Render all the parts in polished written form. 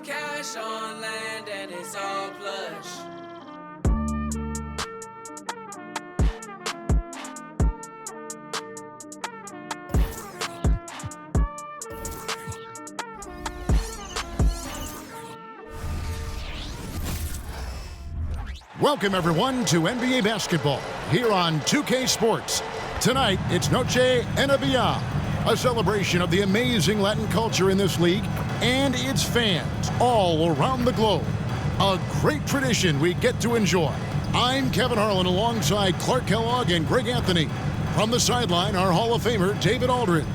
cash on land and it's all plush. Welcome, everyone, to NBA basketball here on 2K Sports. Tonight, it's Noche Enabia, a celebration of the amazing Latin culture in this league and its fans all around the globe. A great tradition we get to enjoy. I'm Kevin Harlan alongside Clark Kellogg and Greg Anthony. From the sideline, our Hall of Famer, David Aldridge.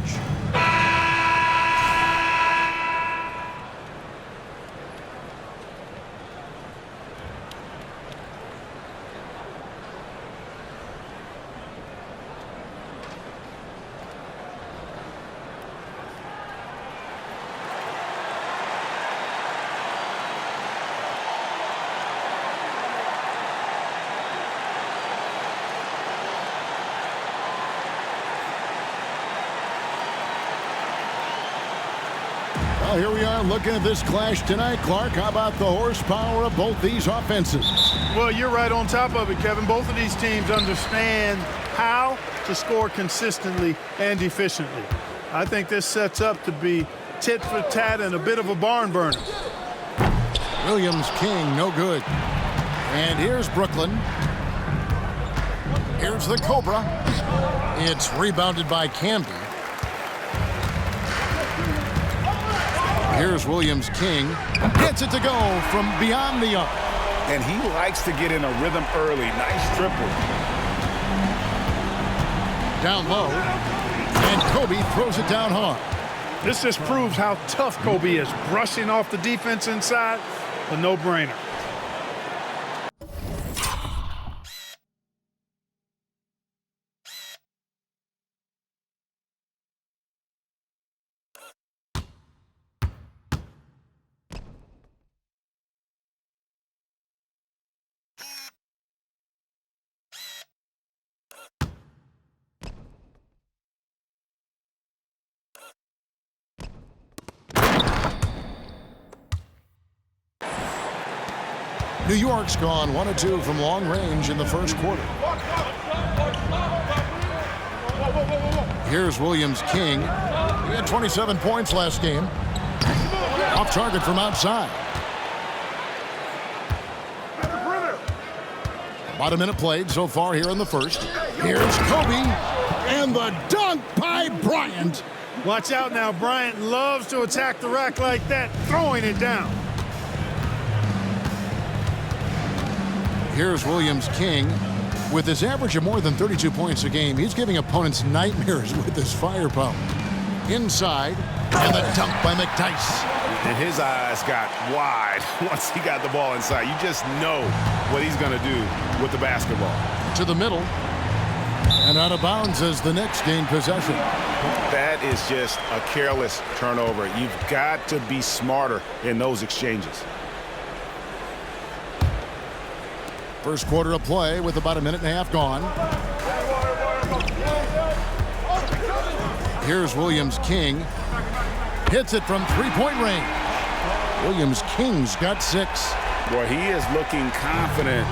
Well, here we are looking at this clash tonight. Clark, how about the horsepower of both these offenses? Well, you're right on top of it, Kevin. Both of these teams understand how to score consistently and efficiently. I think this sets up to be tit for tat and a bit of a barn burner. Williams King, no good. And here's Brooklyn. Here's the Cobra. It's rebounded by Camby. Here's Williams King. Gets it to go from beyond the arc. And he likes to get in a rhythm early. Nice triple. Down low. And Kobe throws it down hard. This just proves how tough Kobe is. Brushing off the defense inside, a no-brainer. New York's gone 1 of 2 from long range in the first quarter. Here's Williams King. He had 27 points last game. Off target from outside. About a minute played so far here in the first. Here's Kobe. And the dunk by Bryant. Watch out now. Bryant loves to attack the rack like that, throwing it down. Here's Williams King. With his average of more than 32 points a game, he's giving opponents nightmares with his firepower. Inside, and the dunk by McDyess. And his eyes got wide once he got the ball inside. You just know what he's going to do with the basketball. To the middle, and out of bounds as the Knicks gain possession. That is just a careless turnover. You've got to be smarter in those exchanges. First quarter of play with about a minute and a half gone. Here's Williams King. Hits it from three-point range. Williams King's got 6. Boy, he is looking confident.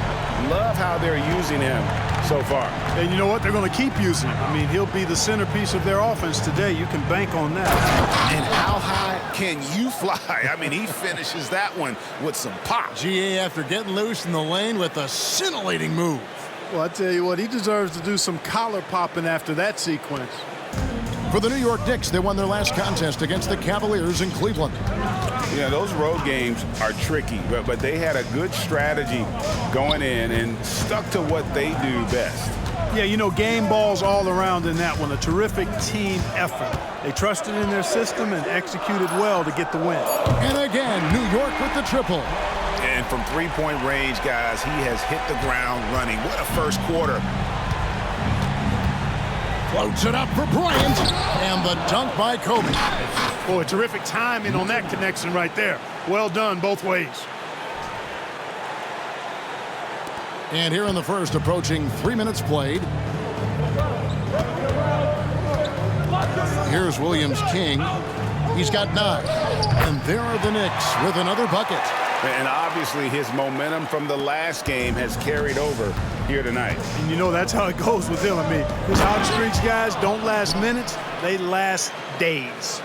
Love how they're using him so far. And you know what? They're going to keep using him. I mean, he'll be the centerpiece of their offense today. You can bank on that. And how high can you fly? I mean, he finishes that one with some pop. GA after getting loose in the lane with a scintillating move. Well, I tell you what, he deserves to do some collar popping after that sequence. For the New York Knicks, they won their last contest against the Cavaliers in Cleveland. Yeah, those road games are tricky, but they had a good strategy going in and stuck to what they do best. Yeah, you know, game balls all around in that one. A terrific team effort. They trusted in their system and executed well to get the win. And again, New York with the triple. And from three-point range, guys, he has hit the ground running. What a first quarter. Floats it up for Bryant. And the dunk by Kobe. Boy, terrific timing on that connection right there. Well done both ways. And here in the first, approaching 3 minutes played. Here's Williams King. He's got 9. And there are the Knicks with another bucket. And obviously his momentum from the last game has carried over here tonight. And you know that's how it goes with him. I mean, his hot streaks, guys, don't last minutes. They last days.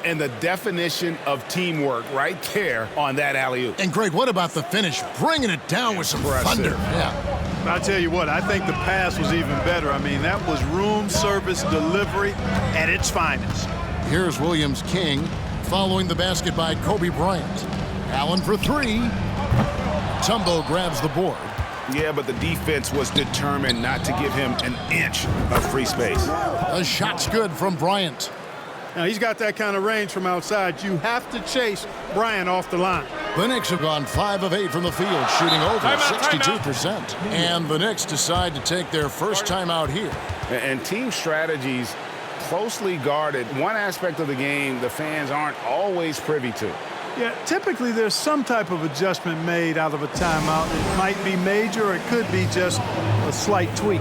And the definition of teamwork right there on that alley-oop. And Greg, what about the finish? Bringing it down with some thunder. Yeah. I'll tell you what, I think the pass was even better. I mean, that was room service delivery at its finest. Here's Williams King following the basket by Kobe Bryant. Allen for 3. Tumbo grabs the board. Yeah, but the defense was determined not to give him an inch of free space. The shot's good from Bryant. Now, he's got that kind of range from outside. You have to chase Bryant off the line. The Knicks have gone 5 of 8 from the field, shooting over 62%. And the Knicks decide to take their first timeout here. And team strategies closely guarded. One aspect of the game the fans aren't always privy to. Yeah, typically there's some type of adjustment made out of a timeout. It might be major or it could be just a slight tweak.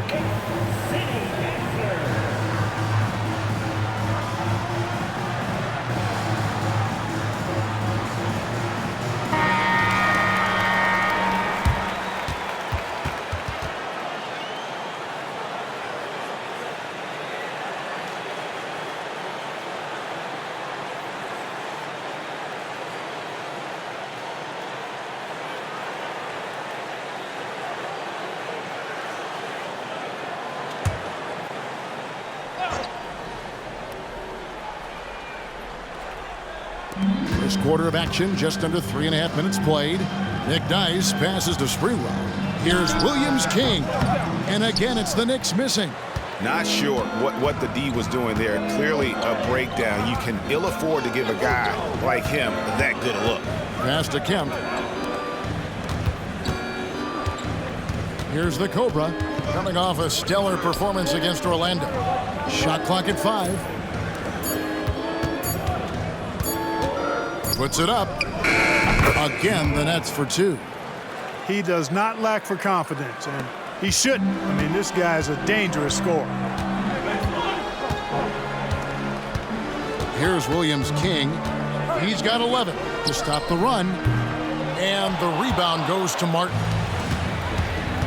First quarter of action, just under 3.5 minutes played. Nick Dice passes to Sprewell. Here's Williams King. And again, it's the Knicks missing. Not sure what the D was doing there. Clearly a breakdown. You can ill afford to give a guy like him that good a look. Pass to Kemp. Here's the Cobra, coming off a stellar performance against Orlando. Shot clock at 5. Puts it up. Again, the Nets for 2. He does not lack for confidence, and he shouldn't. I mean, this guy's a dangerous scorer. Here's Williams King. He's got 11 to stop the run. And the rebound goes to Martin.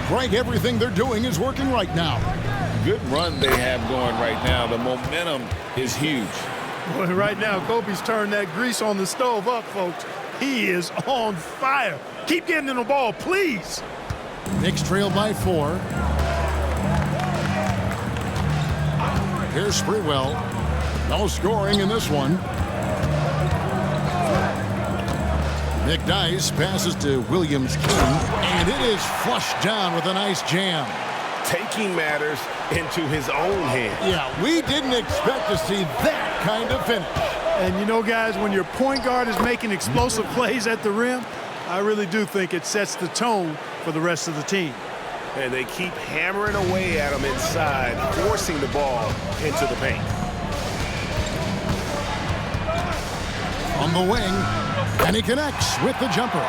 Greg, everything they're doing is working right now. Good run they have going right now. The momentum is huge. Boy, right now, Kobe's turned that grease on the stove up, folks. He is on fire. Keep getting him the ball, please. Knicks trailed by 4. Here's Sprewell. No scoring in this one. Nick Dice passes to Williams King, and it is flushed down with a nice jam. Taking matters into his own hands. Yeah, we didn't expect to see that kind of finish. And you know, guys, when your point guard is making explosive plays at the rim, I really do think it sets the tone for the rest of the team. And they keep hammering away at him inside, forcing the ball into the paint. On the wing, and he connects with the jumper.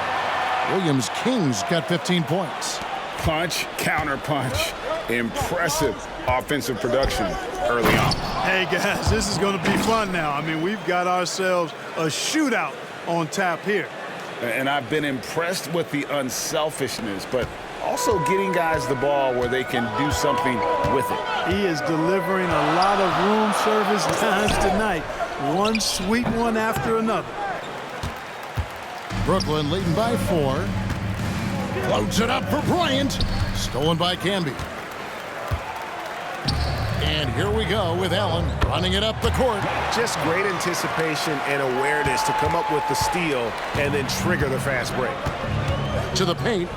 Williams King's got 15 points. Punch, counter punch. Impressive offensive production early on. Hey, guys, this is going to be fun now. I mean, we've got ourselves a shootout on tap here. And I've been impressed with the unselfishness, but also getting guys the ball where they can do something with it. He is delivering a lot of room service times tonight. One sweet one after another. Brooklyn leading by 4. Floats it up for Bryant. Stolen by Camby. And here we go with Allen running it up the court. Just great anticipation and awareness to come up with the steal and then trigger the fast break. To the paint.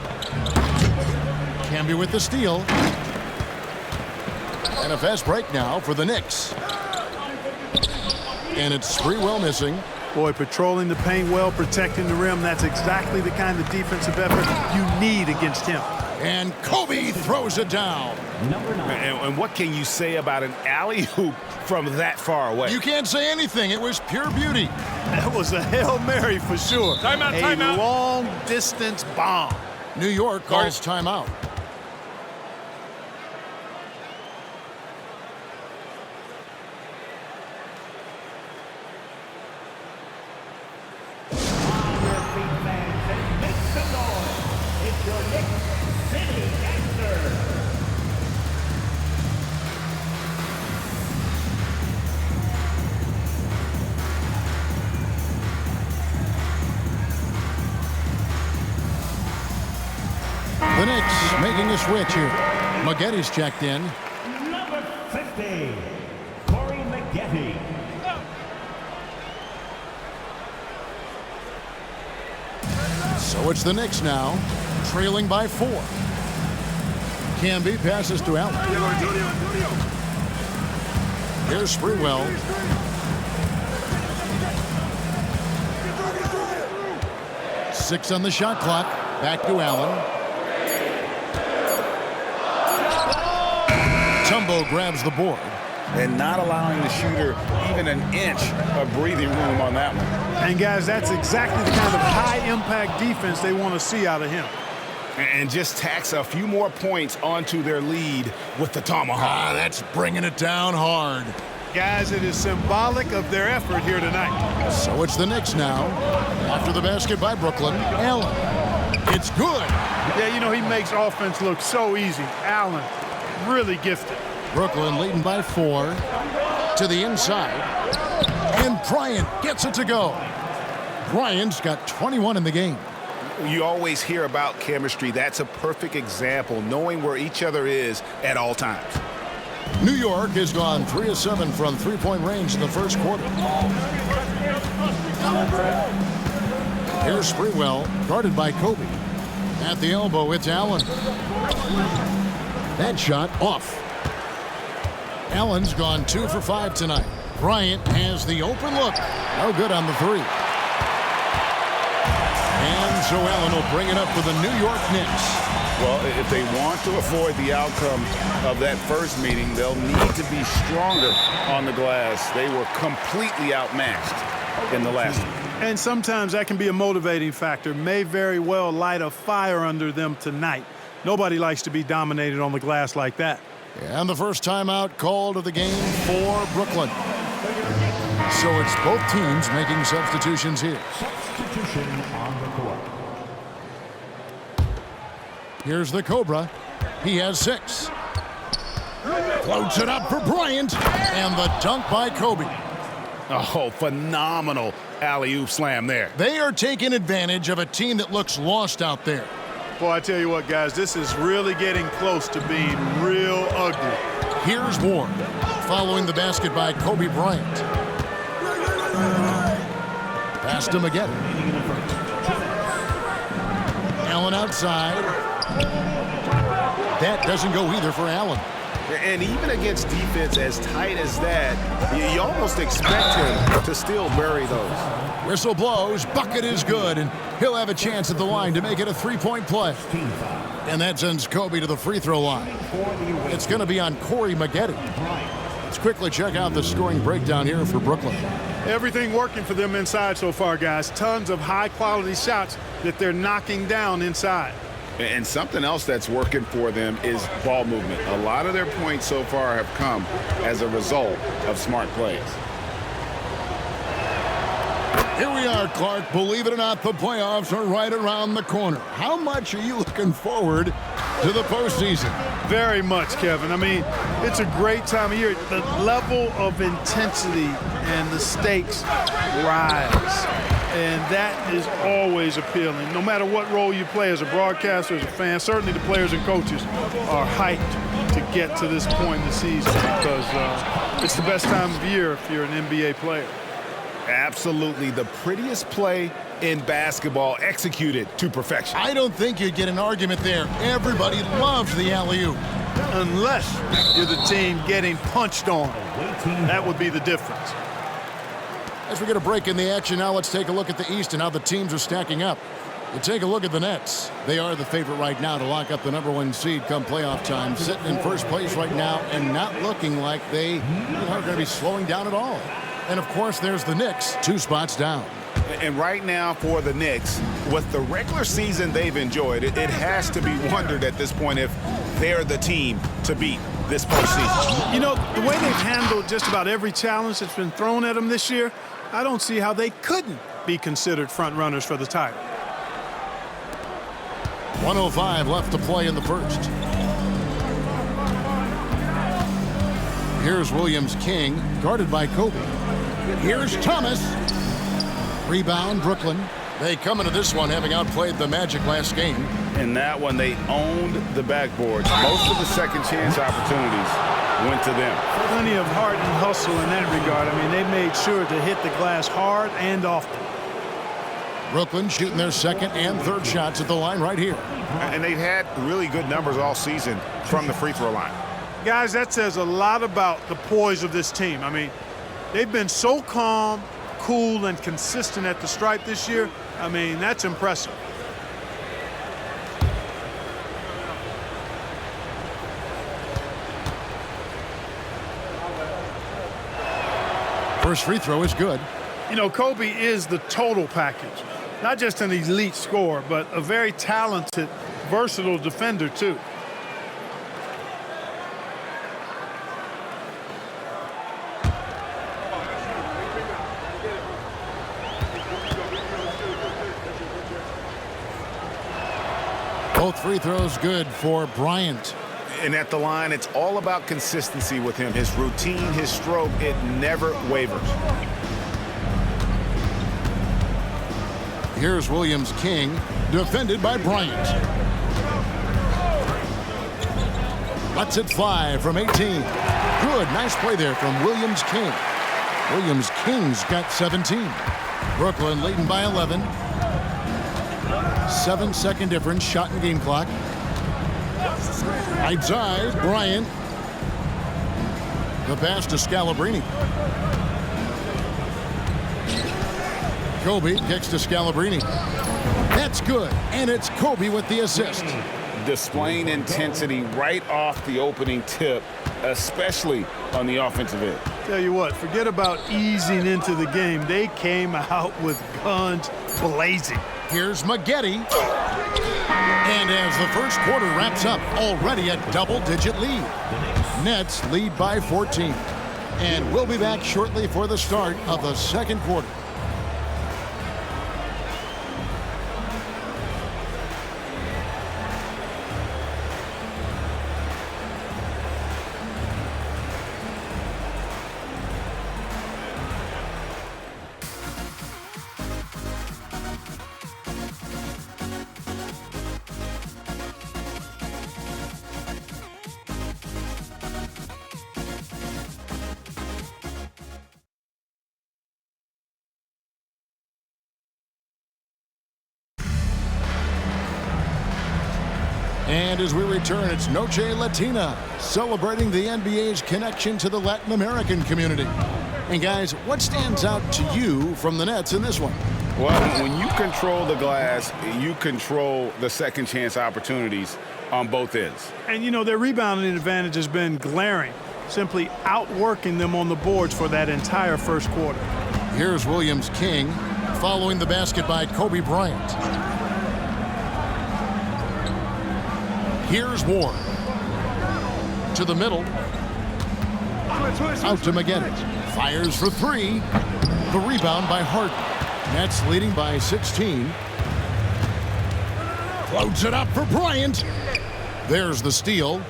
Camby with the steal. And a fast break now for the Knicks. And it's Sprewell missing. Boy, patrolling the paint well, protecting the rim. That's exactly the kind of defensive effort you need against him. And Kobe throws it down. And what can you say about an alley-oop from that far away? You can't say anything. It was pure beauty. That was a Hail Mary for sure. Timeout. A long-distance bomb. New York calls timeout. making a switch here. Maggetti's checked in. Number 50, Corey Maggetti. So it's the Knicks now, trailing by 4. Camby passes to Allen. Here's Sprewell. Six on the shot clock. Back to Allen. Tumbo grabs the board. And not allowing the shooter even an inch of breathing room on that one. And, guys, that's exactly the kind of high-impact defense they want to see out of him. And just tacks a few more points onto their lead with the tomahawk. That's bringing it down hard. Guys, it is symbolic of their effort here tonight. So it's the Knicks now. After the basket by Brooklyn, Allen. It's good. Yeah, you know, he makes offense look so easy. Allen, really gifted. Brooklyn leading by 4 to the inside. And Bryant gets it to go. Bryant's got 21 in the game. You always hear about chemistry. That's a perfect example, knowing where each other is at all times. New York has gone 3 of 7 from three-point range in the first quarter. Here's Sprewell, guarded by Kobe. At the elbow, it's Allen. That shot off. Allen's gone 2 for 5 tonight. Bryant has the open look. No good on the 3. And so Allen will bring it up for the New York Knicks. Well, if they want to avoid the outcome of that first meeting, they'll need to be stronger on the glass. They were completely outmatched in the last one. And sometimes that can be a motivating factor. May very well light a fire under them tonight. Nobody likes to be dominated on the glass like that. And the first timeout called of the game for Brooklyn. So it's both teams making substitutions here. Substitution on the court. Here's the Cobra. He has 6. Floats it up for Bryant. And the dunk by Kobe. Oh, phenomenal alley-oop slam there. They are taking advantage of a team that looks lost out there. Boy, I tell you what, guys, this is really getting close to being real ugly. Here's Ward, following the basket by Kobe Bryant. Pass to Maggetti. Allen outside. That doesn't go either for Allen. And even against defense as tight as that, you almost expect him to still bury those. Whistle blows, bucket is good, and he'll have a chance at the line to make it a 3-point play. And that sends Kobe to the free throw line. It's going to be on Corey Maggetti. Let's quickly check out the scoring breakdown here for Brooklyn. Everything working for them inside so far, guys. Tons of high-quality shots that they're knocking down inside. And something else that's working for them is ball movement. A lot of their points so far have come as a result of smart plays. Here we are, Clark. Believe it or not, the playoffs are right around the corner. How much are you looking forward to the postseason? Very much, Kevin. I mean, it's a great time of year. The level of intensity and the stakes rise. And that is always appealing. No matter what role you play as a broadcaster, as a fan, certainly the players and coaches are hyped to get to this point in the season because it's the best time of year if you're an NBA player. Absolutely the prettiest play in basketball, executed to perfection. I don't think you'd get an argument there. Everybody loves the alley-oop. Unless you're the team getting punched on. That would be the difference. As we get a break in the action now, let's take a look at the East and how the teams are stacking up. You take a look at the Nets. They are the favorite right now to lock up the #1 seed come playoff time, sitting in first place right now and not looking like they are going to be slowing down at all. And, of course, there's the Knicks, 2 spots down. And right now for the Knicks, with the regular season they've enjoyed, it has to be wondered at this point if they're the team to beat this postseason. You know, the way they've handled just about every challenge that's been thrown at them this year, I don't see how they couldn't be considered front runners for the title. 1:05 left to play in the first. Here's Williams-King, guarded by Kobe. Here's Thomas. Rebound, Brooklyn. They come into this one having outplayed the Magic last game. In that one, they owned the backboards. Most of the second chance opportunities went to them. Plenty of heart and hustle in that regard. I mean, they made sure to hit the glass hard and often. Brooklyn shooting their second and third shots at the line right here. And they've had really good numbers all season from the free throw line. Guys, that says a lot about the poise of this team. I mean, they've been so calm, cool, and consistent at the stripe this year. I mean, that's impressive. First free throw is good. You know, Kobe is the total package. Not just an elite scorer, but a very talented, versatile defender, too. Both free throws good for Bryant. And at the line, it's all about consistency with him. His routine, his stroke, it never wavers. Here's Williams King, defended by Bryant. Lets it fly from 18. Good, nice play there from Williams King. Williams King's got 17. Brooklyn leading by 11. 7-second difference, shot and game clock. Outside, Bryant. The pass to Scalabrine. Kobe kicks to Scalabrine. That's good, and it's Kobe with the assist. Displaying intensity right off the opening tip, especially on the offensive end. Tell you what, forget about easing into the game. They came out with guns blazing. Here's Maggette. And as the first quarter wraps up, already a double-digit lead. Nets lead by 14. And we'll be back shortly for the start of the second quarter. And as we return, it's Noche Latina, celebrating the NBA's connection to the Latin American community. And guys, what stands out to you from the Nets in this one? Well, when you control the glass, you control the second chance opportunities on both ends. And, you know, their rebounding advantage has been glaring, simply outworking them on the boards for that entire first quarter. Here's Williams King, following the basket by Kobe Bryant. Here's Ward. To the middle. Out to Maggette. Fires for three. The rebound by Harden. Nets leading by 16. Floats it up for Bryant. There's the steal.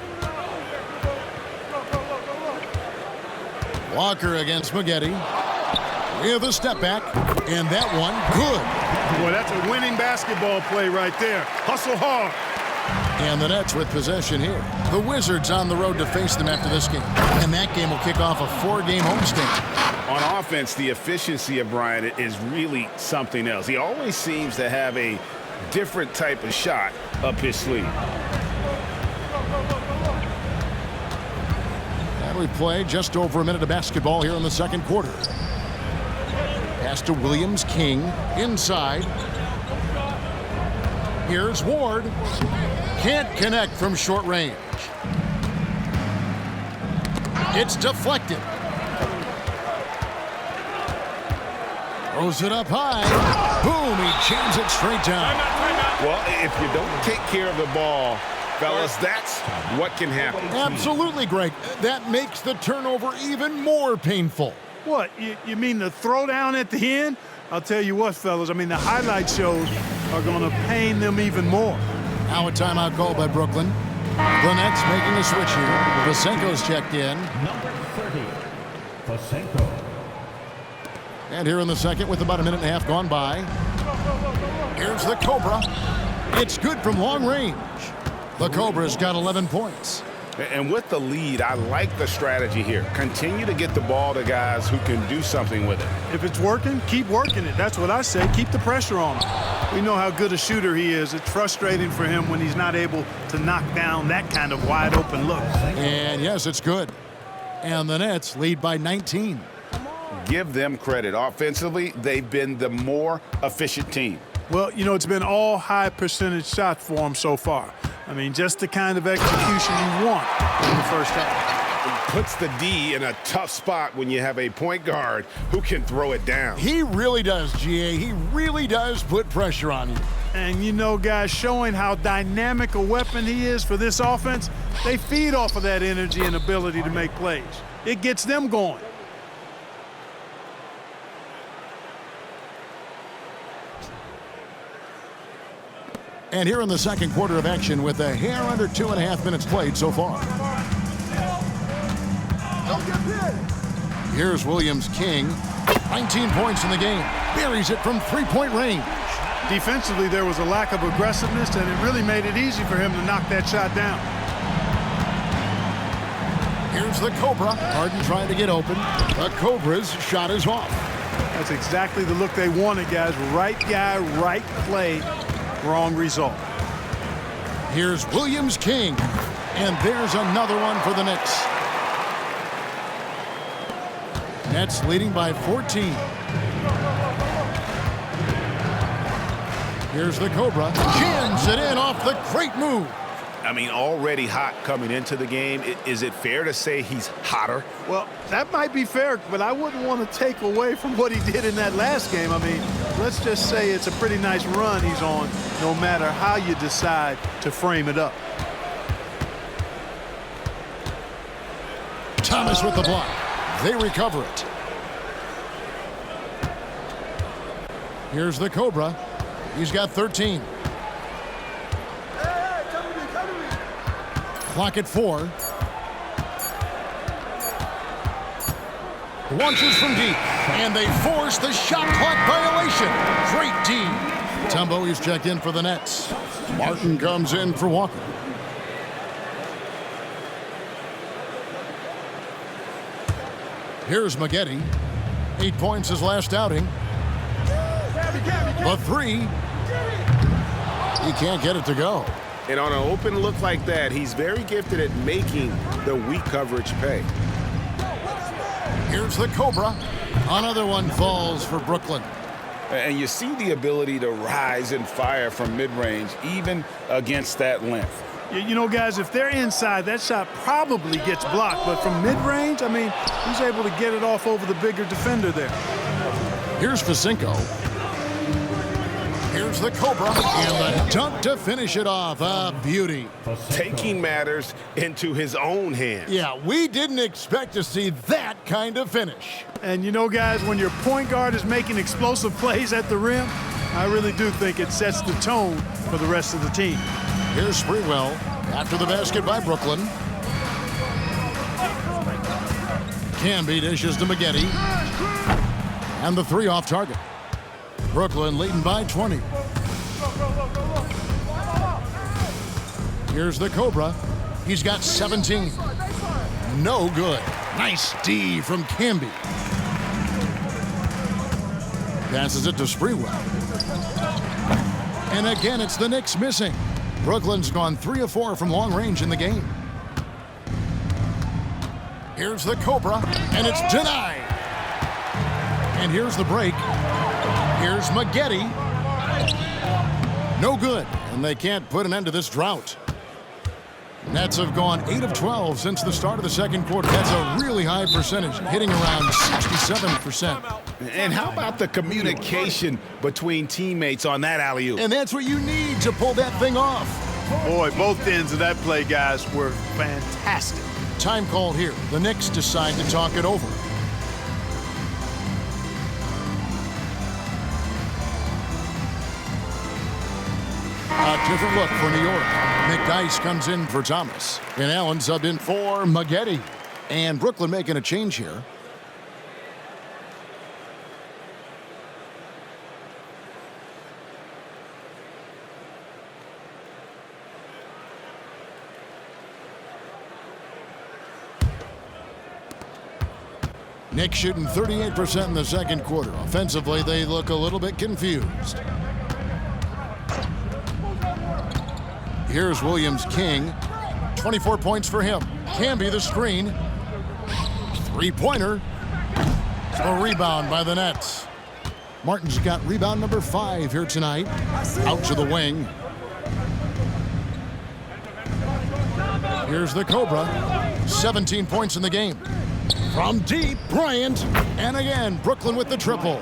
Walker against Maggette. With a step back. And that one, good. Boy, that's a winning basketball play right there. Hustle hard. And the Nets with possession here. The Wizards on the road to face them after this game. And that game will kick off a 4-game homestand. On offense, the efficiency of Bryant is really something else. He always seems to have a different type of shot up his sleeve. And we play just over a minute of basketball here in the second quarter. Pass to Williams King inside. Here's Ward. Can't connect from short range. It's deflected. Throws it up high. Boom, he jams it straight down. Well, if you don't take care of the ball, fellas, that's what can happen. Absolutely, Greg. That makes the turnover even more painful. What, you mean the throwdown at the end? I'll tell you what, fellas, I mean, the highlight shows are going to pain them even more. Now a timeout call by Brooklyn. The Nets making a switch here. Vasenko's checked in. Number 30, Vasenko. And here in the second with about a minute and a half gone by. Here's the Cobra. It's good from long range. The Cobra's got 11 points. And with the lead, I like the strategy here. Continue to get the ball to guys who can do something with it. If it's working, keep working it. That's what I say. Keep the pressure on him. We know how good a shooter he is. It's frustrating for him when he's not able to knock down that kind of wide open look. And yes, it's good. And the Nets lead by 19. Give them credit. Offensively, they've been the more efficient team. Well, you know, it's been all high percentage shots for him so far. I mean, just the kind of execution you want in the first half. It puts the D in a tough spot when you have a point guard who can throw it down. He really does, GA. He really does put pressure on you. And, you know, guys, showing how dynamic a weapon he is for this offense, they feed off of that energy and ability to make plays. It gets them going. And here in the second quarter of action with a hair under 2.5 minutes played so far. Here's Williams King. 19 points in the game. Buries it from three-point range. Defensively, there was a lack of aggressiveness, and it really made it easy for him to knock that shot down. Here's the Cobra. Harden trying to get open. The Cobra's shot is off. That's exactly the look they wanted, guys. Right guy, right play. Wrong result. Here's Williams King. And there's another one for the Knicks. Nets leading by 14. Here's the Cobra. Jams it in off the great move. I mean, already hot coming into the game. Is it fair to say he's hotter? Well, that might be fair, but I wouldn't want to take away from what he did in that last game. I mean, let's just say it's a pretty nice run he's on, no matter how you decide to frame it up. Thomas with the block. They recover it. Here's the Cobra. He's got 13. Clock at 4. Launches from deep. And they force the shot clock violation. Great D. Tumbo is checked in for the Nets. Martin comes in for Walker. Here's Maggette. 8 points his last outing. The three. He can't get it to go. And on an open look like that, he's very gifted at making the weak coverage pay. Here's the Cobra. Another one falls for Brooklyn. And you see the ability to rise and fire from mid-range, even against that length. You know, guys, if they're inside, that shot probably gets blocked. But from mid-range, I mean, he's able to get it off over the bigger defender there. Here's Facinko. Here's the Cobra. And the dunk to finish it off. A beauty. Taking matters into his own hands. Yeah, we didn't expect to see that kind of finish. And, you know, guys, when your point guard is making explosive plays at the rim, I really do think it sets the tone for the rest of the team. Here's Sprewell after the basket by Brooklyn. Canby dishes to Maggette. And the three off target. Brooklyn leading by 20. Here's the Cobra. He's got 17. No good. Nice D from Canby. Passes it to Sprewell. And again, it's the Knicks missing. Brooklyn's gone 3 of 4 from long range in the game. Here's the Cobra, and it's denied. And here's the break. Here's Maggette. No good, and they can't put an end to this drought. Nets have gone 8 of 12 since the start of the second quarter. That's a really high percentage, hitting around 67%. And how about the communication between teammates on that alley-oop? And that's what you need to pull that thing off. Boy, both ends of that play, guys, were fantastic. Time called here. The Knicks decide to talk it over. A different look for New York. McDyess comes in for Thomas. And Allen subbed in for Maggette. And Brooklyn making a change here. Nick shooting 38% in the second quarter. Offensively, they look a little bit confused. Here's Williams King. 24 points for him. Camby the screen. Three-pointer. A rebound by the Nets. Martin's got rebound number 5 here tonight. Out to the wing. Here's the Cobra. 17 points in the game. From deep, Bryant. And again, Brooklyn with the triple.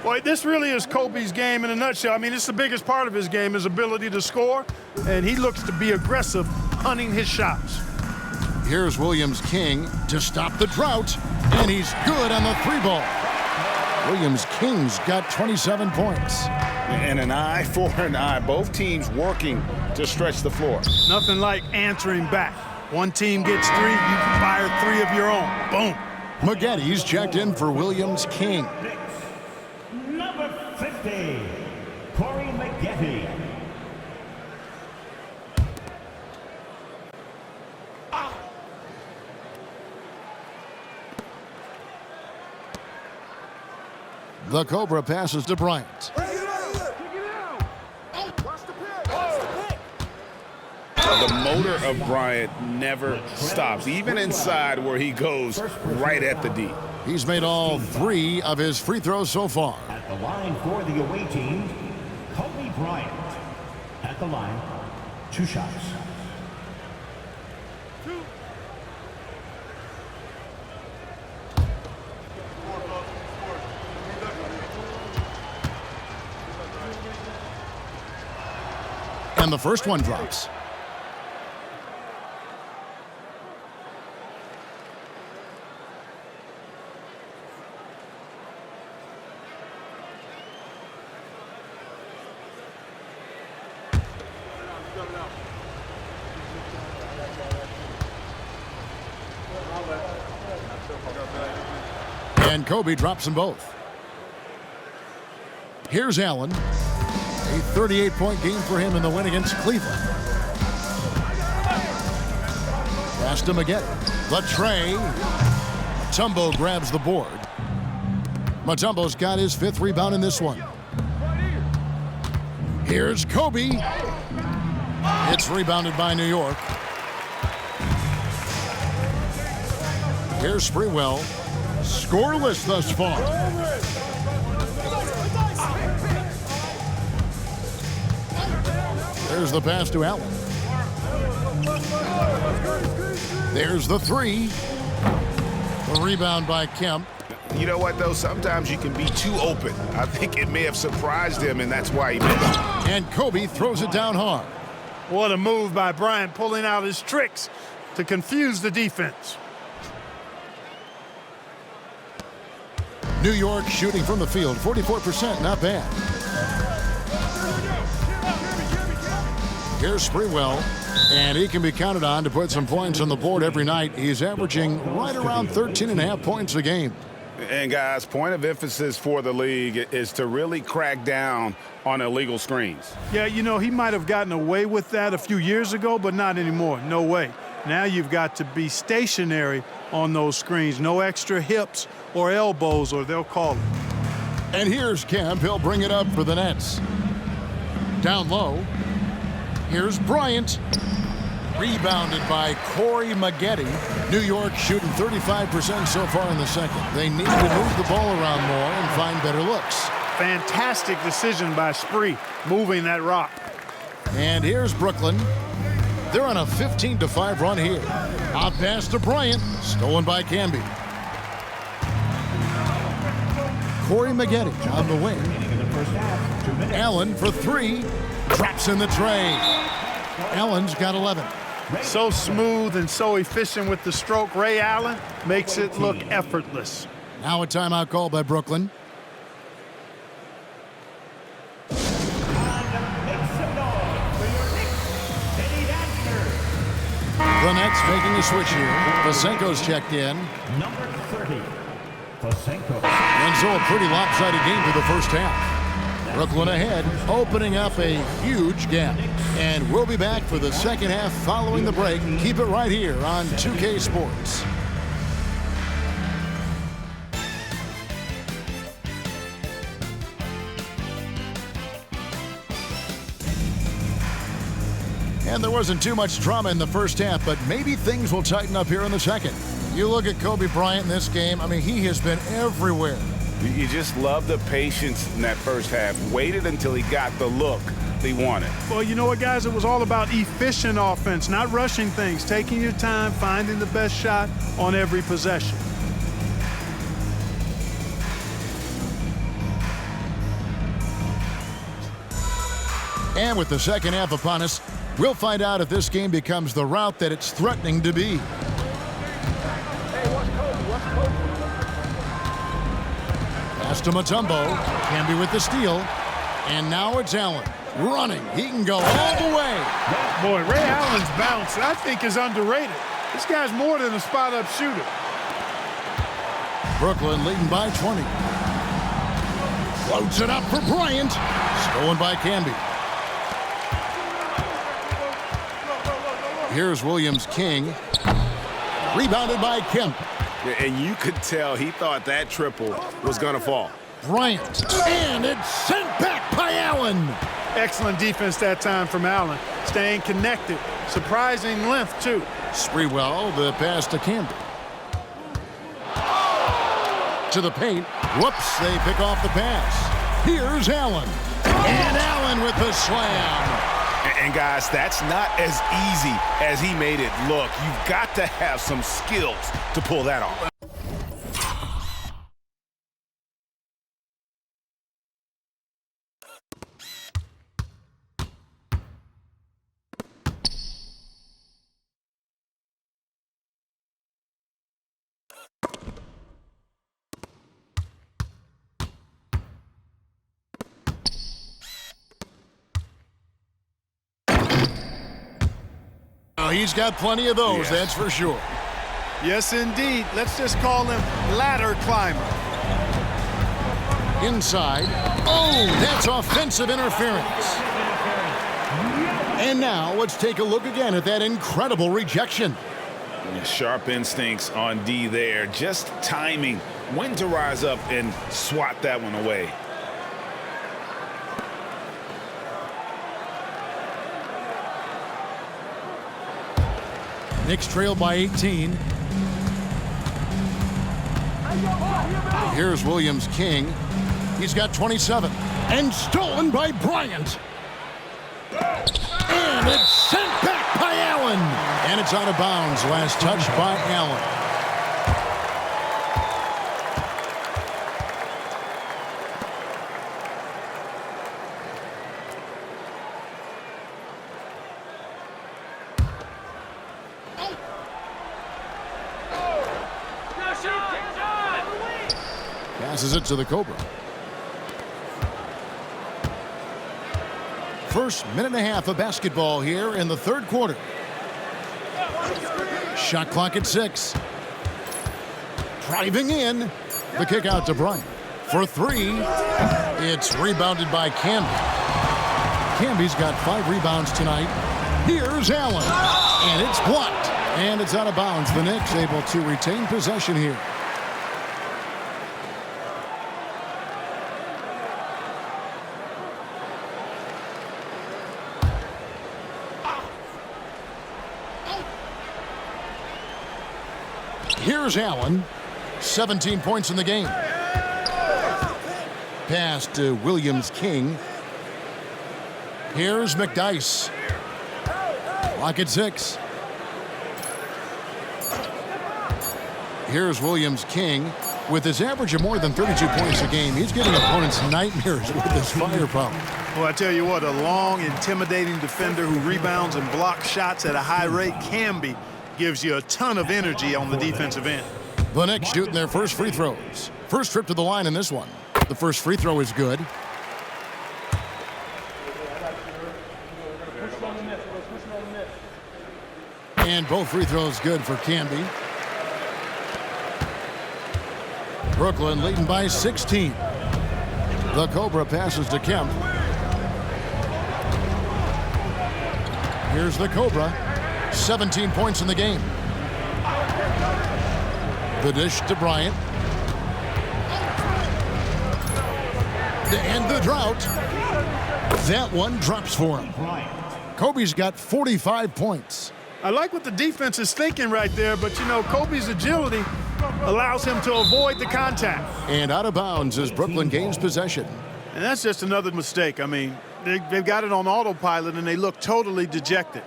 Boy, this really is Kobe's game in a nutshell. I mean, it's the biggest part of his game, his ability to score, and he looks to be aggressive, hunting his shots. Here's Williams King to stop the drought, and he's good on the 3-ball. Williams King's got 27 points. And an eye for an eye. Both teams working to stretch the floor. Nothing like answering back. One team gets 3, you can fire 3 of your own. Boom. Maggotti's checked in for Williams King. Number 50, Corey Maggotty. The Cobra passes to Bryant. The motor of Bryant never stops, even inside where he goes right at the D. He's made all 3 of his free throws so far. At the line for the away team, Kobe Bryant. At the line, 2 shots. And the first one drops. And Kobe drops them both. Here's Allen. A 38-point game for him in the win against Cleveland. Pass to Maggotty. The tray. Mutombo grabs the board. Mutombo's got his 5th rebound in this one. Here's Kobe. It's rebounded by New York. Here's Sprewell. Scoreless thus far. There's the pass to Allen. There's the 3. The rebound by Kemp. You know what, though? Sometimes you can be too open. I think it may have surprised him, and that's why he missed. And Kobe throws it down hard. What a move by Bryant, pulling out his tricks to confuse the defense. New York shooting from the field, 44%, not bad. Here's Sprewell, and he can be counted on to put some points on the board every night. He's averaging right around 13.5 points a game. And guys, point of emphasis for the league is to really crack down on illegal screens. Yeah, you know, he might have gotten away with that a few years ago, but not anymore. No way. Now you've got to be stationary on those screens. No extra hips or elbows, or they'll call it. And here's Kemp. He'll bring it up for the Nets. Down low. Here's Bryant. Rebounded by Corey Maggotty. New York shooting 35% so far in the second. They need to move the ball around more and find better looks. Fantastic decision by Spree, moving that rock. And here's Brooklyn. They're on a 15-5 run here. A pass to Bryant, stolen by Camby. Corey Maggotty on the wing. Allen for 3, drops in the tray. Allen's got 11. So smooth and so efficient with the stroke. Ray Allen makes it look effortless. Now a timeout call by Brooklyn. The Nets making a switch here. Vasenko's checked in. Number 30, Vasenko. And so a pretty lopsided game for the first half. Brooklyn ahead, opening up a huge gap. And we'll be back for the second half following the break. Keep it right here on 2K Sports. And there wasn't too much drama in the first half, but maybe things will tighten up here in the second. You look at Kobe Bryant in this game, I mean, he has been everywhere. You just love the patience in that first half. Waited until he got the look they wanted. Well, you know what, guys? It was all about efficient offense, not rushing things, taking your time, finding the best shot on every possession. And with the second half upon us, we'll find out if this game becomes the route that it's threatening to be. Pass to Mutombo. Camby with the steal. And now it's Allen. Running. He can go all the way. Boy, Ray Allen's bounce, I think, is underrated. This guy's more than a spot-up shooter. Brooklyn leading by 20. Floats it up for Bryant. Stolen by Camby. Here's Williams-King. Rebounded by Kemp. And you could tell he thought that triple was going to fall. Bryant. And it's sent back by Allen. Excellent defense that time from Allen. Staying connected. Surprising length, too. Sprewell, the pass to Camby. To the paint. Whoops, they pick off the pass. Here's Allen. And Allen with the slam. And guys, that's not as easy as he made it look. You've got to have some skills to pull that off. He's got plenty of those, that's for sure. Yes, indeed. Let's just call him ladder climber. Inside. Oh, that's offensive interference. And now let's take a look again at that incredible rejection. Sharp instincts on D there. Just timing when to rise up and swat that one away. Knicks trail by 18. Here's Williams-King. He's got 27. And stolen by Bryant. And it's sent back by Allen. And it's out of bounds. Last touch by Allen. Passes it to the Cobra. First minute and a half of basketball here in the third quarter. Shot clock at 6. Driving in. The kick out to Bryant. For 3. It's rebounded by Camby. Camby's got 5 rebounds tonight. Here's Allen. And it's blocked. And it's out of bounds. The Knicks able to retain possession here. Here's Allen. 17 points in the game. Pass to Williams-King. Here's McDyess. Clock at 6. Here's Williams-King. With his average of more than 32 points a game, he's giving opponents nightmares with his firepower. Well, I tell you what, a long, intimidating defender who rebounds and blocks shots at a high rate can be. Gives you a ton of energy on the defensive end. The Knicks shooting their first free throws. First trip to the line in this one. The first free throw is good. And both free throws good for Camby. Brooklyn leading by 16. The Cobra passes to Kemp. Here's the Cobra. 17 points in the game. The dish to Bryant. To end the drought. That one drops for him. Kobe's got 45 points. I like what the defense is thinking right there, but, you know, Kobe's agility allows him to avoid the contact. And out of bounds as Brooklyn gains possession. And that's just another mistake. I mean, they've got it on autopilot, and they look totally dejected.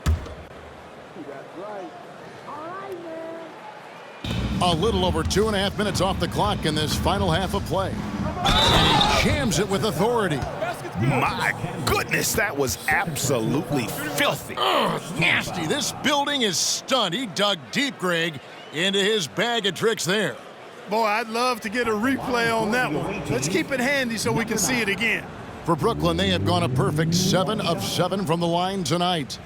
A little over 2.5 minutes off the clock in this final half of play. And he jams it with authority. My goodness, that was absolutely filthy. Nasty. This building is stunned. He dug deep, Greg, into his bag of tricks there. Boy, I'd love to get a replay on that one. Let's keep it handy so we can see it again. For Brooklyn, they have gone a perfect 7 of 7 from the line tonight.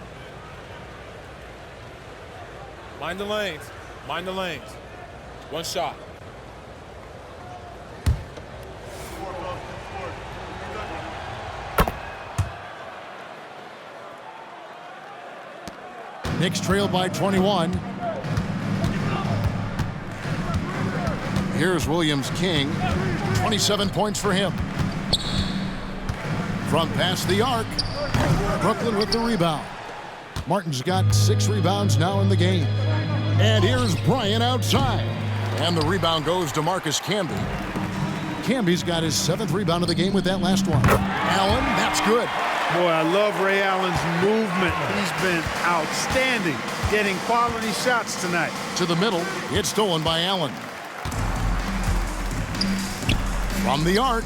Mind the lanes. Mind the lanes. One shot. Knicks trail by 21. Here's Williams King. 27 points for him. From past the arc, Brooklyn with the rebound. Martin's got 6 rebounds now in the game. And here's Bryant outside. And the rebound goes to Marcus Camby. Camby's got his 7th rebound of the game with that last one. Allen, that's good. Boy, I love Ray Allen's movement. He's been outstanding, getting quality shots tonight. To the middle, it's stolen by Allen. From the arc,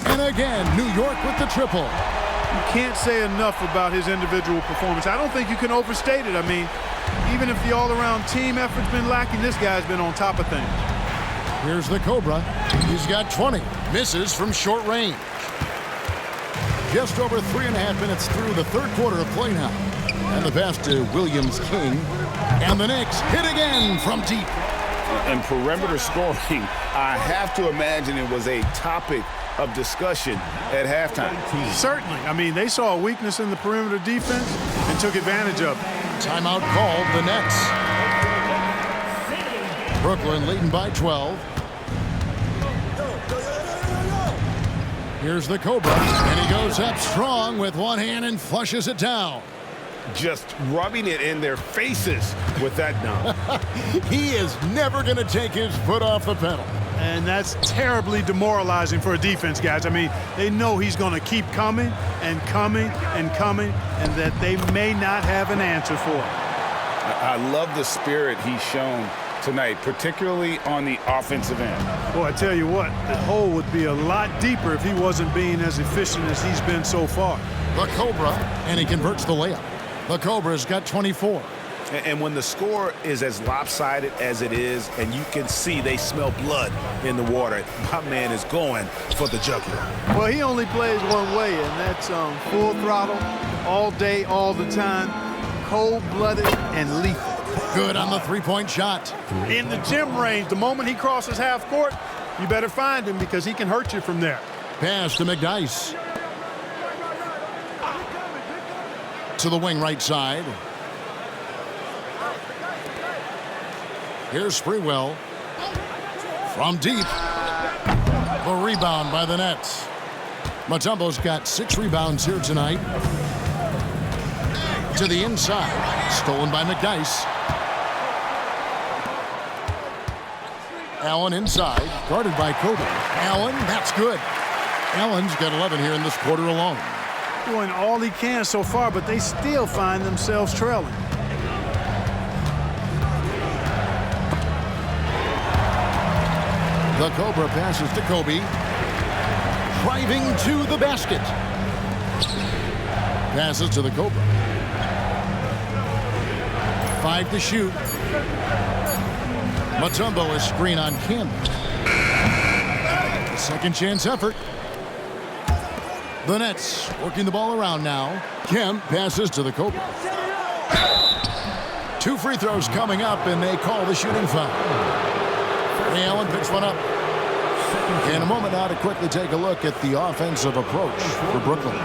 and again, New York with the triple. You can't say enough about his individual performance. I don't think you can overstate it. I mean, even if the all-around team effort's been lacking, this guy's been on top of things. Here's the Cobra. He's got 20. Misses from short range. Just over 3.5 minutes through the third quarter of play now. And the pass to Williams King. And the Knicks hit again from deep. And perimeter scoring, I have to imagine it was a topic of discussion at halftime. Certainly. I mean, they saw a weakness in the perimeter defense and took advantage of it. Timeout called, the Nets. Brooklyn leading by 12. Here's the Cobra, and he goes up strong with one hand and flushes it down. Just rubbing it in their faces with that dunk. He is never going to take his foot off the pedal. And that's terribly demoralizing for a defense, guys. I mean, they know he's going to keep coming and coming and coming, and that they may not have an answer for it. I love the spirit he's shown tonight, particularly on the offensive end. Boy, I tell you what, the hole would be a lot deeper if he wasn't being as efficient as he's been so far. The Cobra, and he converts the layup. The Cobra's got 24. And when the score is as lopsided as it is, and you can see they smell blood in the water, my man is going for the jugular. Well, he only plays one way, and that's full throttle, all day, all the time, cold-blooded and lethal. Good on the three-point shot. In the gym range, the moment he crosses half court, you better find him because he can hurt you from there. Pass to McDyess. To the wing right side. Here's Sprewell. From deep. The rebound by the Nets. Mutombo's got 6 rebounds here tonight. To the inside. Stolen by McDyess. Allen inside. Guarded by Kobe. Allen, that's good. Allen's got 11 here in this quarter alone. Doing all he can so far, but they still find themselves trailing. The Cobra passes to Kobe. Driving to the basket. Passes to the Cobra. 5 to shoot. Mutombo is screen on Campbell. The second chance effort. The Nets working the ball around now. Kemp passes to the Cobra. 2 free throws coming up, and they call the shooting foul. Ray Allen picks one up. In a moment now to quickly take a look at the offensive approach for Brooklyn.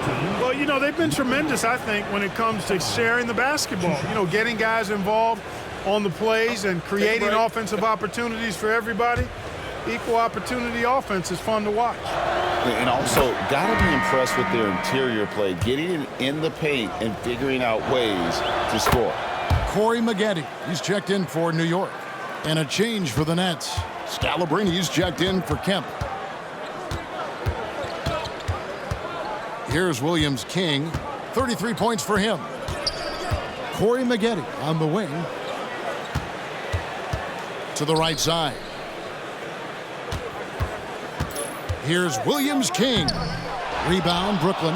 Well, you know, they've been tremendous, I think, when it comes to sharing the basketball. You know, getting guys involved on the plays and creating offensive opportunities for everybody. Equal opportunity offense is fun to watch. And also, got to be impressed with their interior play, getting in the paint and figuring out ways to score. Corey Maggette, he's checked in for New York. And a change for the Nets. Scalabrini's checked in for Kemp. Here's Williams King, 33 points for him. Corey Maggette on the wing. To the right side. Here's Williams King. Rebound, Brooklyn.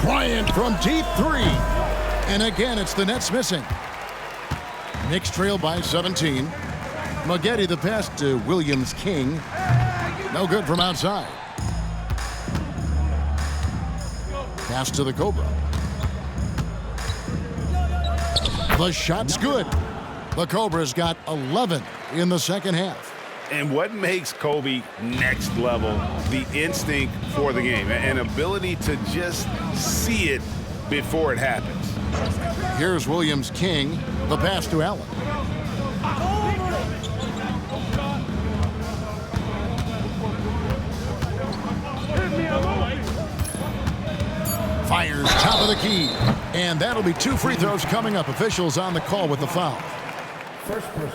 Bryant from deep three. And again, it's the Nets missing. Knicks trail by 17. Maggette the pass to Williams King. No good from outside. Pass to the Cobra. The shot's good. The Cobra's got 11 in the second half. And what makes Kobe next level? The instinct for the game, an ability to just see it before it happens. Here's Williams King. The pass to Allen. Fires top of the key. And that'll be 2 free throws coming up. Officials on the call with the foul.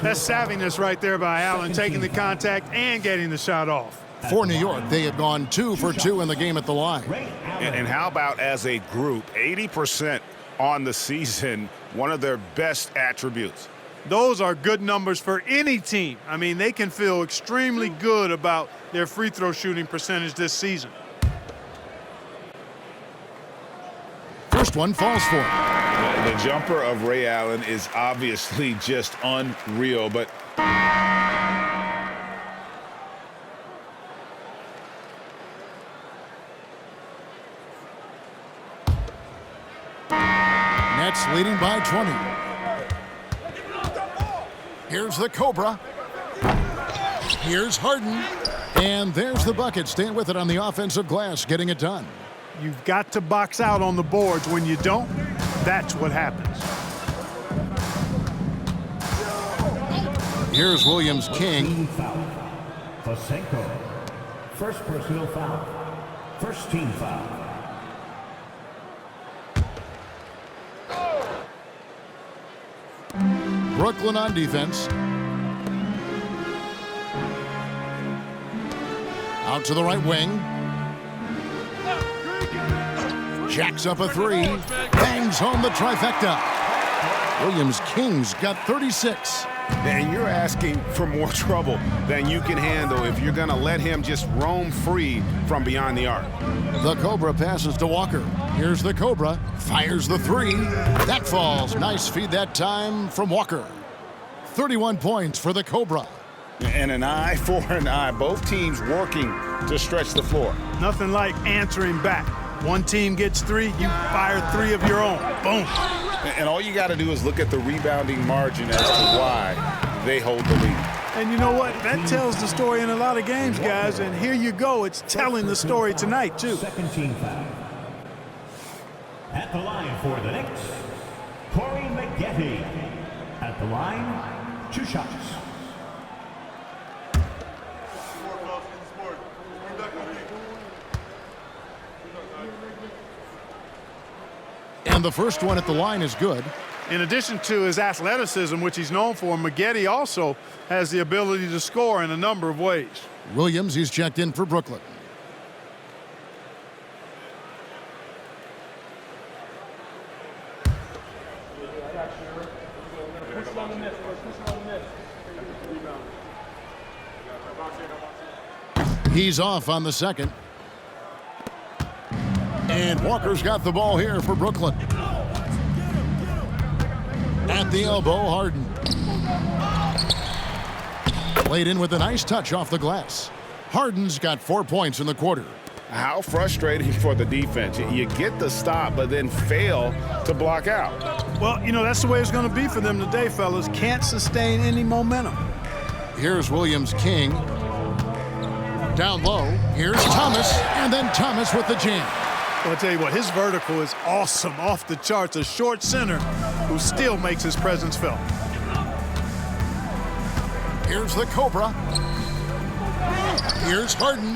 That's savviness right there by Allen, taking the contact and getting the shot off. For New York, they have gone 2 for 2 in the game at the line. And how about as a group, 80% on the season, one of their best attributes. Those are good numbers for any team. I mean, they can feel extremely good about their free throw shooting percentage this season. First one falls for him. The jumper of Ray Allen is obviously just unreal, but Nets leading by 20. Here's the Cobra. Here's Harden. And there's the bucket. Staying with it on the offensive glass, getting it done. You've got to box out on the boards. When you don't, that's what happens. Here's Williams King. Fosenko. First personal foul. First team foul. Brooklyn on defense. Out to the right wing. Jacks up a 3. Bangs home the trifecta. Williams King's got 36. and you're asking for more trouble than you can handle if you're going to let him just roam free from beyond the arc. The Cobra passes to Walker. Here's the Cobra. Fires the 3. That falls. Nice feed that time from Walker. 31 points for the Cobra. And an eye for an eye. Both teams working to stretch the floor. Nothing like answering back. One team gets 3, you fire 3 of your own. Boom. And all you got to do is look at the rebounding margin as to why they hold the lead. And you know what? That tells the story in a lot of games, guys. And here you go. It's telling the story tonight, too. Second team foul. At the line for the Knicks, Corey Maggette. At the line, 2 shots. And the first one at the line is good. In addition to his athleticism, which he's known for, Maggette also has the ability to score in a number of ways. Williams, he's checked in for Brooklyn. He's off on the second. And Walker's got the ball here for Brooklyn. At the elbow, Harden. Played in with a nice touch off the glass. Harden's got 4 points in the quarter. How frustrating for the defense. You get the stop, but then fail to block out. Well, you know, that's the way it's going to be for them today, fellas. Can't sustain any momentum. Here's Williams King. Down low. Here's Thomas. And then Thomas with the jam. Well, I'll tell you what, his vertical is awesome, off the charts. A short center who still makes his presence felt. Here's the Cobra. Here's Harden.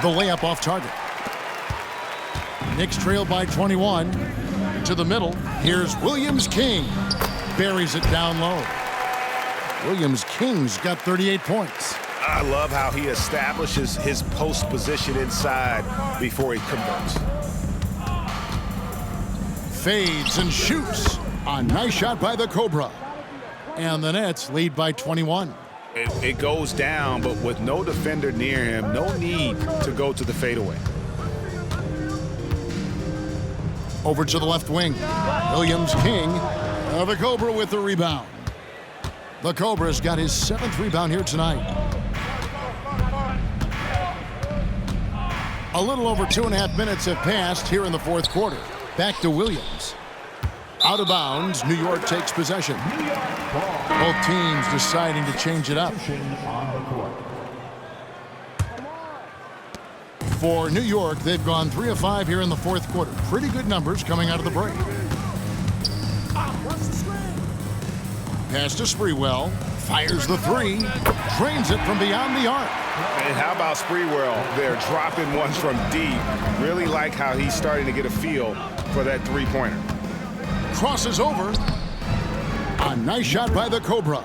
The layup off target. Knicks trail by 21. To the middle. Here's Williams King. Buries it down low. Williams King's got 38 points. I love how he establishes his post position inside before he converts. Fades and shoots. A nice shot by the Cobra. And the Nets lead by 21. It goes down, but with no defender near him, no need to go to the fadeaway. Over to the left wing. Williams King. The Cobra with the rebound. The Cobra's got his 7th rebound here tonight. A little over 2.5 minutes have passed here in the fourth quarter. Back to Williams. Out of bounds, New York takes possession. Both teams deciding to change it up. For New York, they've gone 3 of 5 here in the fourth quarter. Pretty good numbers coming out of the break. Pass to Sprewell. Fires the 3. Drains it from beyond the arc. And how about Sprewell? They're dropping ones from deep. Really like how he's starting to get a feel for that three-pointer. Crosses over. A nice shot by the Cobra.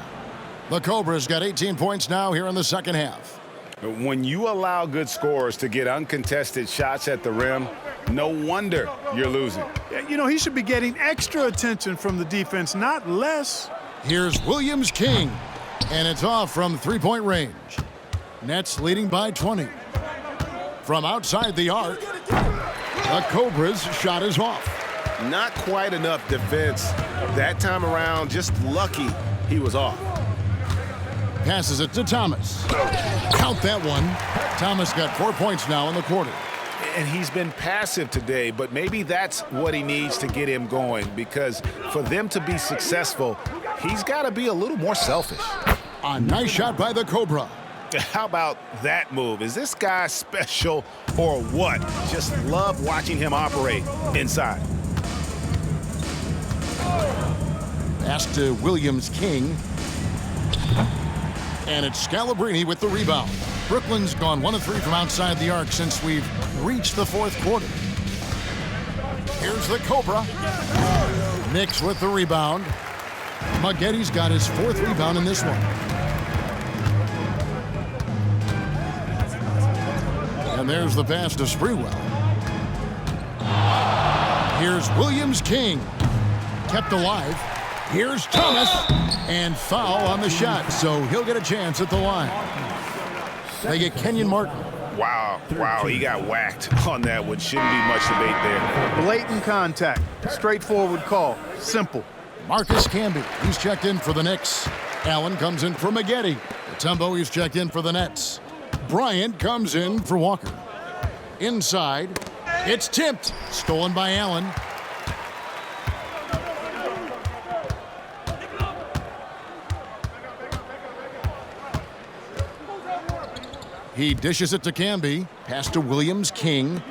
The Cobra's got 18 points now here in the second half. When you allow good scorers to get uncontested shots at the rim, no wonder you're losing. You know, he should be getting extra attention from the defense, not less. Here's Williams King, and it's off from three-point range. Nets leading by 20. From outside the arc, the Cobra's shot is off. Not quite enough defense. That time around, just lucky he was off. Passes it to Thomas. Count that one. Thomas got 4 points now in the quarter. And he's been passive today, but maybe that's what he needs to get him going, because for them to be successful, he's got to be a little more selfish. A nice shot by the Cobra. How about that move? Is this guy special or what? Just love watching him operate inside. Pass to Williams King. And it's Scalabrine with the rebound. Brooklyn's gone 1 of 3 from outside the arc since we've reached the fourth quarter. Here's the Cobra. Knicks with the rebound. Maggetti's got his 4th rebound in this one. And there's the pass to Sprewell. Here's Williams King. Kept alive. Here's Thomas. And foul on the shot, so he'll get a chance at the line. They get Kenyon Martin. Wow, he got whacked on that one. Shouldn't be much debate there. Blatant contact. Straightforward call. Simple. Marcus Camby, he's checked in for the Knicks. Allen comes in for Maggetti. Mutombo, he's checked in for the Nets. Bryant comes in for Walker. Inside, it's tipped. Stolen by Allen. He dishes it to Camby. Pass to Williams King.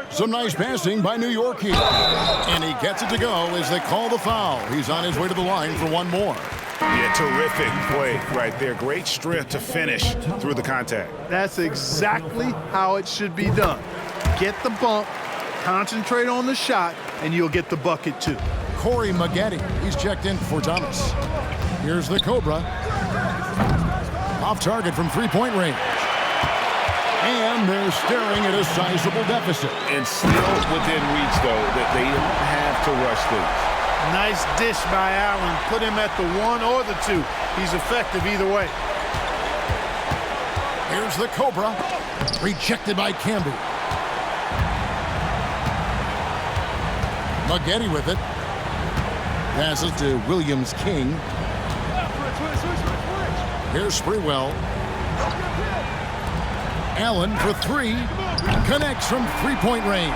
Some nice passing by New York here. And he gets it to go as they call the foul. He's on his way to the line for one more. Yeah, terrific play right there. Great strength to finish through the contact. That's exactly how it should be done. Get the bump, concentrate on the shot, and you'll get the bucket too. Corey Maggetti, he's checked in for Thomas. Here's the Cobra. Off target from three-point range. And they're staring at a sizable deficit. And still within reach, though, that they don't have to rush things. Nice dish by Allen. Put him at the 1 or the 2. He's effective either way. Here's the Cobra. Rejected by Camby. Maggetti with it. Passes to Williams King. Here's Sprewell. Allen for 3. Connects from three-point range.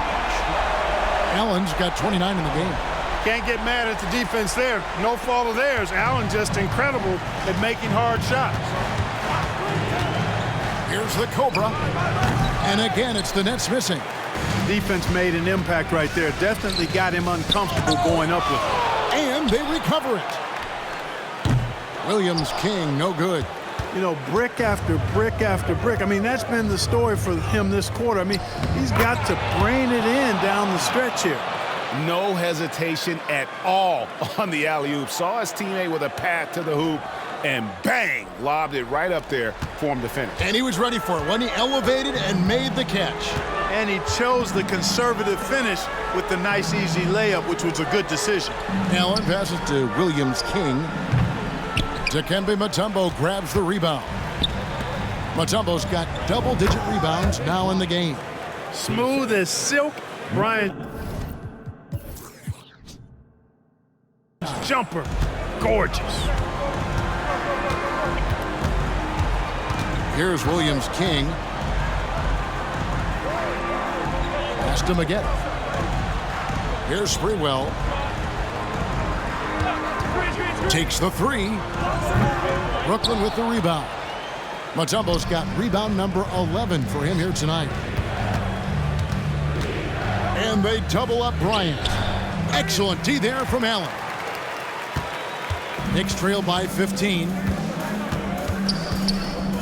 Allen's got 29 in the game. Can't get mad at the defense there. No fault of theirs. Allen just incredible at making hard shots. Here's the Cobra. And again, it's the Nets missing. Defense made an impact right there. Definitely got him uncomfortable going up with it. And they recover it. Williams King, no good. you know, brick after brick after brick. I mean, that's been the story for him this quarter. I mean, he's got to brain it in down the stretch here. No hesitation at all on the alley-oop. Saw his teammate with a path to the hoop, and bang, lobbed it right up there for him to finish. And he was ready for it when he elevated and made the catch. And he chose the conservative finish with the nice, easy layup, which was a good decision. Allen passes to Williams King. Dikembe Mutombo grabs the rebound. Mutombo's got double-digit rebounds now in the game. Smooth as silk. Bryant. Jumper. Gorgeous. Here's Williams King. Pass to Magetta. Here's Sprewell. Takes the three. Brooklyn with the rebound. Mutombo's got rebound number 11 for him here tonight. And they double up Bryant. Excellent D there from Allen. Knicks trail by 15.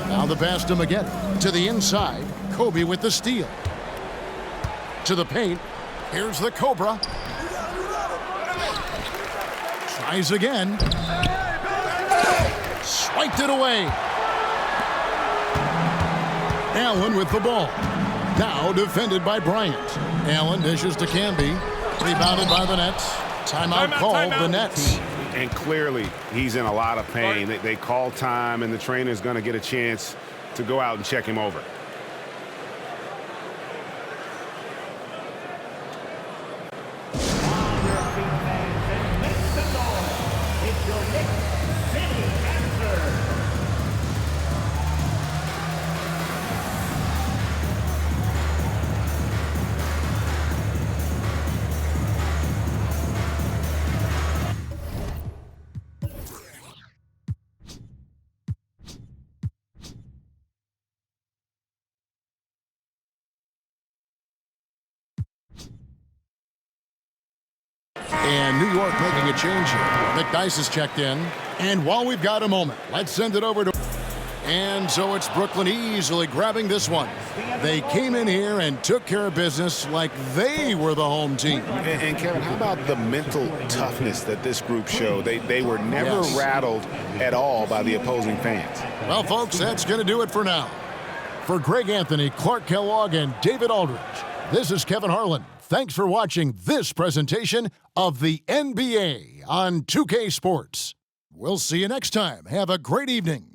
Now the pass to Magetta. To the inside. Kobe with the steal. To the paint. Here's the Cobra. Tries again. Swiped it away. Allen with the ball. Now defended by Bryant. Allen dishes to Camby. Rebounded by the Nets. Timeout called the Nets. And clearly, he's in a lot of pain. They call time, and the trainer's going to get a chance to go out and check him over. And New York making a change here. McDyess is checked in. And while we've got a moment, let's send it over to... And so it's Brooklyn easily grabbing this one. They came in here and took care of business like they were the home team. And Kevin, how about the mental toughness that this group showed? They were never rattled at all by the opposing fans. Well, folks, that's going to do it for now. For Greg Anthony, Clark Kellogg, and David Aldridge, this is Kevin Harlan. Thanks for watching this presentation of the NBA on 2K Sports. We'll see you next time. Have a great evening.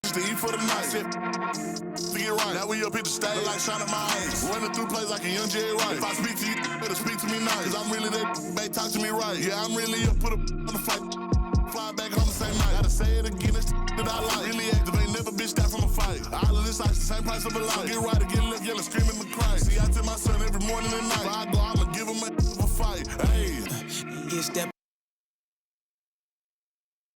To eat for the night, to get right. Now we up at the stage, like shining my eyes. Running through plays like a young Jerry Rice. If I speak to you, better speak to me nice. Cause I'm really that, they talk to me right. Yeah, I'm really up, put a on the fight. Fly back on the same night. Gotta say it again, it's that I like. Really active, ain't never bitched out from a fight. All of this ice, the same price of a life. So get right or get left, yelling, screaming and crying. See, I tell my son every morning and night. If I go, I'ma give him a fight. Hey.